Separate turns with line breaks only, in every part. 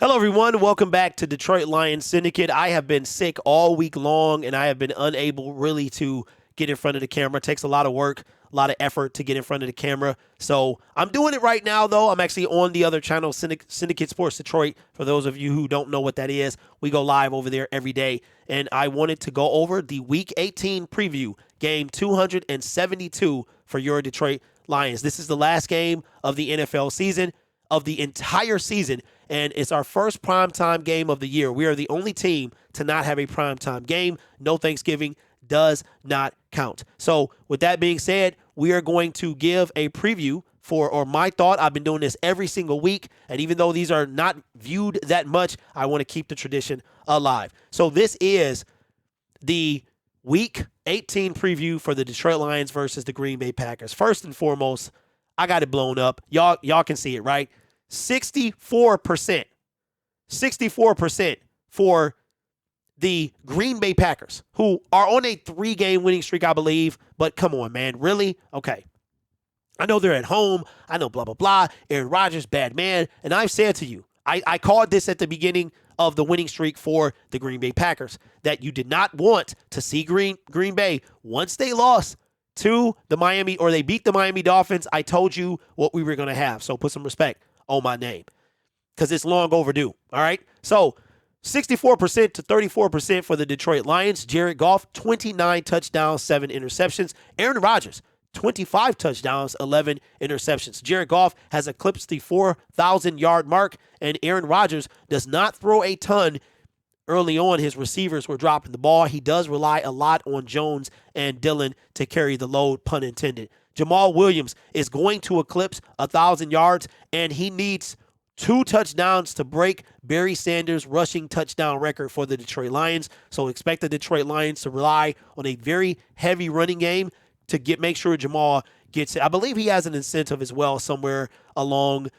Hello, everyone. Welcome back to Detroit Lions Syndicate. I have been sick all week long, and I have been unable really to get in front of the camera. It takes a lot of work, a lot of effort to get in front of the camera. So I'm doing it right now, though. I'm actually on the other channel, Syndicate Sports Detroit. For those of you who don't know what that is, we go live over there every day. And I wanted to go over the Week 18 preview, game 272 for your Detroit Lions. This is the last game of the NFL season, of the entire season, and it's our first primetime game of the year. We are the only team to not have a primetime game. No Thanksgiving does not count. So with that being said, we are going to give a preview or my thought. I've been doing this every single week, and even though these are not viewed that much, I want to keep the tradition alive. So this is the Week 18 preview for the Detroit Lions versus the Green Bay Packers. First and foremost, I got it blown up. Y'all can see it, right? 64% for the Green Bay Packers, who are on a 3-game winning streak, I believe. But come on, man. Really? Okay. I know they're at home. I know blah, blah, blah. Aaron Rodgers, bad man. And I've said to you, I called this at the beginning of the winning streak for the Green Bay Packers, that you did not want to see Green Bay once they lost to the Miami, or they beat the Miami Dolphins. I told you what we were going to have. So put some respect on my name, because it's long overdue. All right. So 64% to 34% for the Detroit Lions. Jared Goff, 29 touchdowns, 7 interceptions. Aaron Rodgers, 25 touchdowns, 11 interceptions. Jared Goff has eclipsed the 4,000-yard mark, and Aaron Rodgers does not throw a ton. Early on, his receivers were dropping the ball. He does rely a lot on Jones and Dillon to carry the load, pun intended. Jamal Williams is going to eclipse 1,000 yards, and he needs 2 touchdowns to break Barry Sanders' rushing touchdown record for the Detroit Lions. So expect the Detroit Lions to rely on a very heavy running game to make sure Jamal gets it. I believe he has an incentive as well somewhere along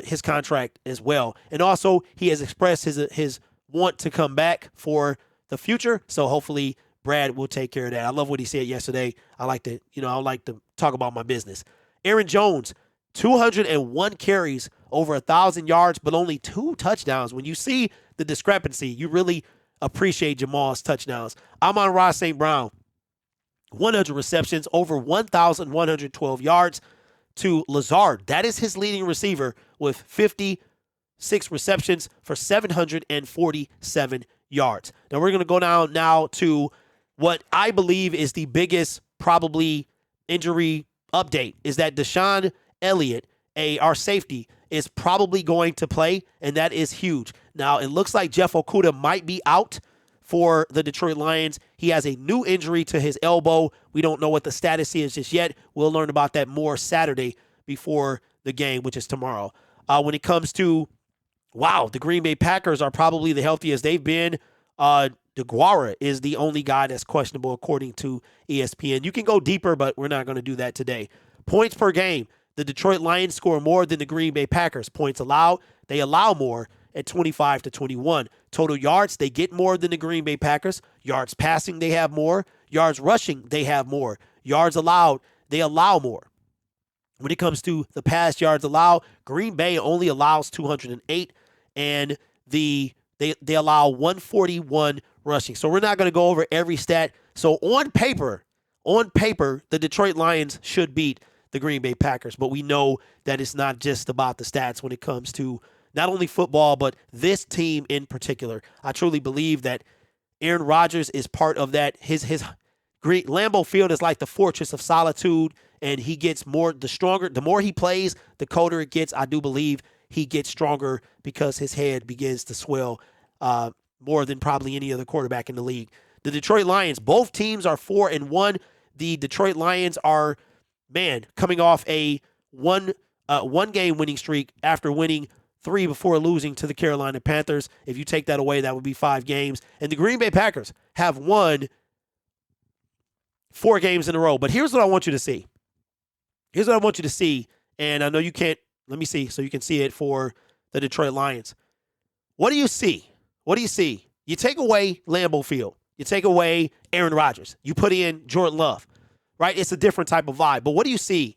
his contract as well. And also, he has expressed his want to come back for the future. So hopefully Brad will take care of that. I love what he said yesterday. I like to talk about my business. Aaron Jones, 201 carries, over 1,000 yards, but only 2 touchdowns. When you see the discrepancy, you really appreciate Jamal's touchdowns. Amon-Ra St. Brown, 100 receptions, over 1,112 yards. To Lazard, that is his leading receiver, with 56 receptions for 747 yards. Now we're going to go down now to what I believe is the biggest probably injury update, is that Deshaun Elliott, our safety, is probably going to play, and that is huge. Now, it looks like Jeff Okudah might be out for the Detroit Lions. He has a new injury to his elbow. We don't know what the status is just yet. We'll learn about that more Saturday before the game, which is tomorrow. When it comes to, the Green Bay Packers are probably the healthiest they've been. DeGuara is the only guy that's questionable according to ESPN. You can go deeper, but we're not going to do that today. Points per game. The Detroit Lions score more than the Green Bay Packers. Points allowed, they allow more at 25 to 21. Total yards, they get more than the Green Bay Packers. Yards passing, they have more. Yards rushing, they have more. Yards allowed, they allow more. When it comes to the pass yards allowed, Green Bay only allows 208, and they allow 141 rushing. So we're not going to go over every stat. So on paper, the Detroit Lions should beat the Green Bay Packers, but we know that it's not just about the stats when it comes to not only football, but this team in particular. I truly believe that Aaron Rodgers is part of that. His great Lambeau Field is like the fortress of solitude, and he gets the more he plays, the colder it gets. I do believe he gets stronger because his head begins to swell more than probably any other quarterback in the league. The Detroit Lions, both teams are 4-1. The Detroit Lions are, coming off a one-game winning streak after winning 3 before losing to the Carolina Panthers. If you take that away, that would be 5 games. And the Green Bay Packers have won 4 games in a row. But here's what I want you to see. And I know you can't. Let me see so you can see it for the Detroit Lions. What do you see? You take away Lambeau Field. You take away Aaron Rodgers. You put in Jordan Love, right? It's a different type of vibe. But what do you see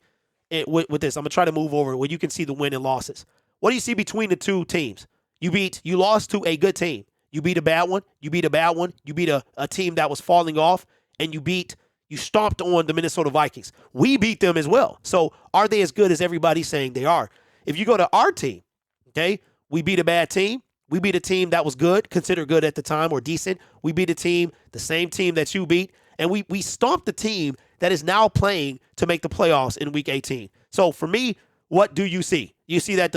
with this? I'm going to try to move over where you can see the win and losses. What do you see between the two teams? You lost to a good team. You beat a bad one. You beat a bad one. You beat a team that was falling off, and you stomped on the Minnesota Vikings. We beat them as well. So are they as good as everybody's saying they are? If you go to our team, okay, we beat a bad team. We beat a team that was good, considered good at the time or decent. We beat a team, the same team that you beat, and we stomped the team that is now playing to make the playoffs in Week 18. So for me, what do you see? You see that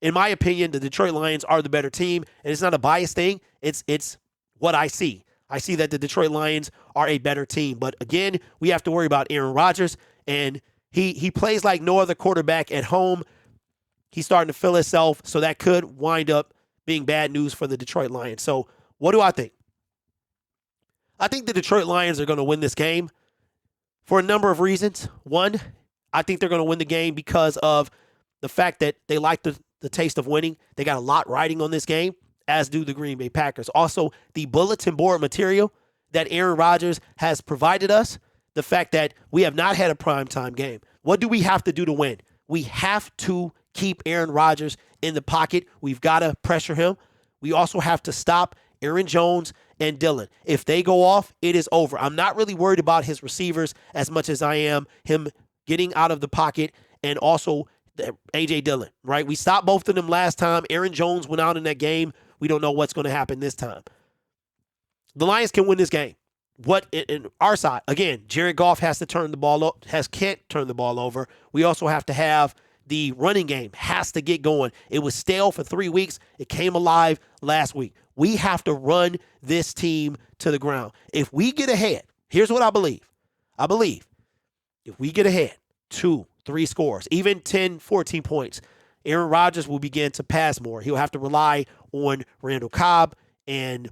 in my opinion, the Detroit Lions are the better team, and it's not a biased thing. It's what I see. I see that the Detroit Lions are a better team. But again, we have to worry about Aaron Rodgers, and he plays like no other quarterback at home. He's starting to feel himself, so that could wind up being bad news for the Detroit Lions. So what do I think? I think the Detroit Lions are going to win this game for a number of reasons. One, I think they're going to win the game because of the fact that they like the taste of winning. They got a lot riding on this game, as do the Green Bay Packers. Also, the bulletin board material that Aaron Rodgers has provided us, the fact that we have not had a primetime game. What do we have to do to win? We have to keep Aaron Rodgers in the pocket. We've got to pressure him. We also have to stop Aaron Jones and Dillon. If they go off, it is over. I'm not really worried about his receivers as much as I am him getting out of the pocket and also A.J. Dillon, right? We stopped both of them last time. Aaron Jones went out in that game. We don't know what's going to happen this time. The Lions can win this game. What in our side, again, Jared Goff can't turn the ball over. We also have to have the running game has to get going. It was stale for 3 weeks. It came alive last week. We have to run this team to the ground. If we get ahead, here's what I believe. I believe if we get ahead 2, 3 scores, even 10, 14 points, Aaron Rodgers will begin to pass more. He'll have to rely on Randall Cobb and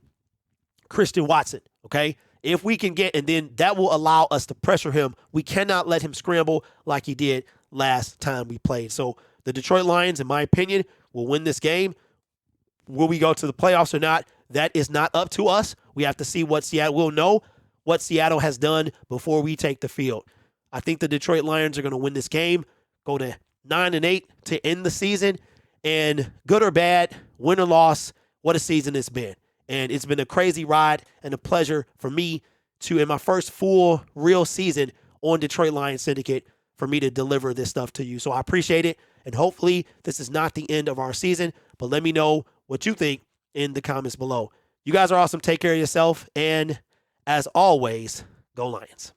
Christian Watson, okay? If we can get, and then that will allow us to pressure him. We cannot let him scramble like he did last time we played. So the Detroit Lions, in my opinion, will win this game. Will we go to the playoffs or not? That is not up to us. We have to see what Seattle will know, what Seattle has done before we take the field. I think the Detroit Lions are going to win this game, go to 9-8 to end the season. And good or bad, win or loss, what a season it's been. And it's been a crazy ride and a pleasure for me to, in my first full real season on Detroit Lions Syndicate, for me to deliver this stuff to you. So I appreciate it. And hopefully this is not the end of our season, but let me know what you think in the comments below. You guys are awesome. Take care of yourself. And as always, go Lions.